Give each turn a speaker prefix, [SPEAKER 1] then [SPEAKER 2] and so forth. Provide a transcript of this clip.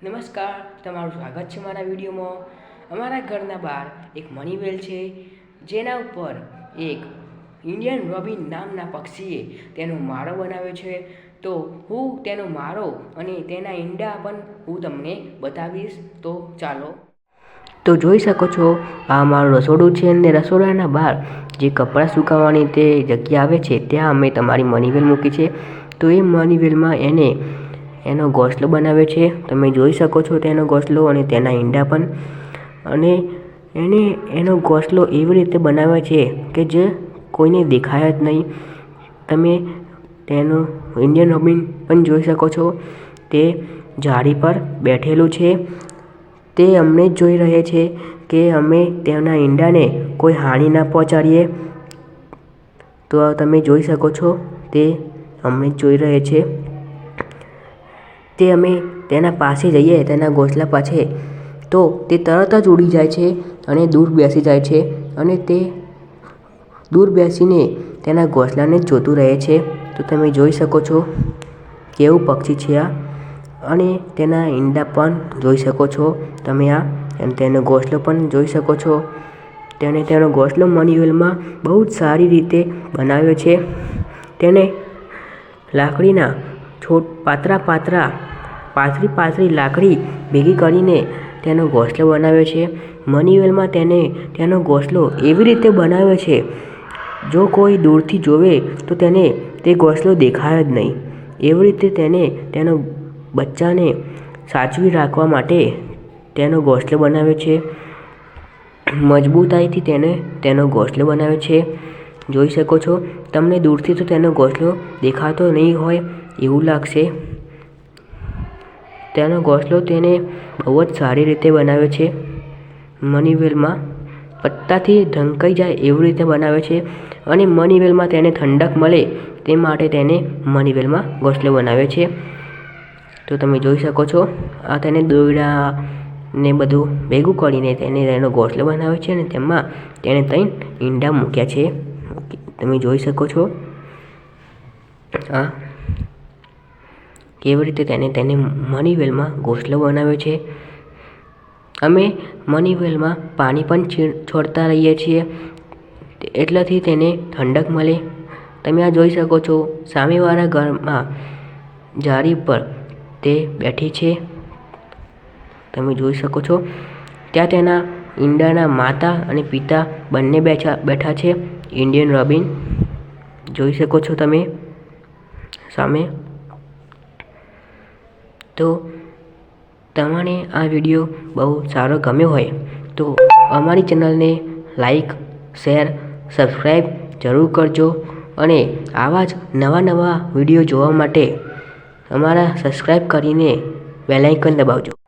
[SPEAKER 1] નમસ્કાર, તમારું સ્વાગત છે મારા વિડીયોમાં। અમારા ઘરના બહાર એક મની વેલ છે, જેના ઉપર એક ઇન્ડિયન રોબિન નામના પક્ષીએ તેનો માળો બનાવ્યો છે। તો હું તેનો માળો અને તેના ઈંડા પણ હું તમને બતાવીશ। તો ચાલો। તો જોઈ શકો છો, આ મારું રસોડું છે અને રસોડાના બહાર જે કપડાં સુકાવવાની તે જગ્યા આવે છે, ત્યાં અમે તમારી મની વેલ મૂકી છે। તો એ મની વેલમાં એનો ઘોંસલો બનાવ્યો છે। તમે જોઈ શકો છો તેનો ઘોંસલો અને તેના ઈંડા પણ। અને એનો ઘોંસલો એવી રીતે બનાવ્યો છે કે જે કોઈને દેખાય જ નહીં। તમે તેનું ઇન્ડિયન રોબિન પણ જોઈ શકો છો, તે ઝાડી પર બેઠેલું છે। તે અમને જોઈ રહે છે કે અમે તેના ઈંડાને કોઈ હાનિ ના પહોંચાડીએ। તો તમે જોઈ શકો છો, તે અમને જોઈ રહે છે। તે અમે તેના પાસે જઈએ, તેના ઘોંસલા પાસે, તો તે તરત જ ઉડી જાય છે અને દૂર બેસી જાય છે અને તે દૂર બેસીને તેના ઘોંસલાને જોતું રહે છે। તો તમે જોઈ શકો છો કેવું પક્ષી છે આ। અને તેના ઈંડા પણ જોઈ શકો છો તમે અને તેનો ઘોંસલો પણ જોઈ શકો છો। તેનો ઘોંસલો મની વેલમાં બહુ જ સારી રીતે બનાવ્યો છે। તેને લાકડીના પાતળી લાકડી ભેગી કરીને તેનો ઘોંસલો બનાવ્યો છે। મની વેલમાં તેનો ઘોંસલો એવી રીતે બનાવ્યો છે, જો કોઈ દૂરથી જોવે તો તેને તે ઘોંસલો દેખાય જ નહીં। એવી રીતે તેનો બચ્ચાને સાચવી રાખવા માટે તેનો ઘોંસલો બનાવ્યો છે। મજબૂતાઈથી તેનો ઘોંસલો બનાવ્યો છે। જોઈ શકો છો, તમને દૂરથી તો તેનો ઘોંસલો દેખાતો નહીં હોય એવું લાગશે। તેનો ઘોંસલો તેને બહુ જ સારી રીતે બનાવ્યો છે। મની વેલમાં પત્તાથી ઢંકાઈ જાય એવી રીતે બનાવ્યો છે અને મની વેલમાં તેને ઠંડક મળે તે માટે તેને મની વેલમાં ઘોંસલો બનાવ્યો છે। તો તમે જોઈ શકો છો, આ તેને દોરડા ને બધું ભેગું કરીને તેનો ઘોંસલો બનાવ્યો છે અને તેમાં તેણે 3 ઈંડા મૂક્યા છે। તમે જોઈ શકો છો આ કેવી રીતે તેને મની વેલમાં ઘોંસલો બનાવ્યો છે। અમે મની વેલમાં પાણી પણ છોડતા રહીએ છીએ, એટલાથી તેને ઠંડક મળે। તમે આ જોઈ શકો છો, સામેવાળા ઘરમાં ઝાડી પર તે બેઠી છે। તમે જોઈ શકો છો, ત્યાં તેના ઈંડાના માતા અને પિતા બંને બેઠા છે, ઇન્ડિયન રોબિન જોઈ શકો છો તમે સામે। તો તમને આ વિડીયો બહુ સારો ગમ્યો હોય તો અમારી ચેનલને લાઈક, શેર, સબસ્ક્રાઈબ જરૂર કરજો અને આવા જ નવા વિડીયો જોવા માટે અમારા સબસ્ક્રાઈબ કરીને બેલ આઇકન દબાવજો।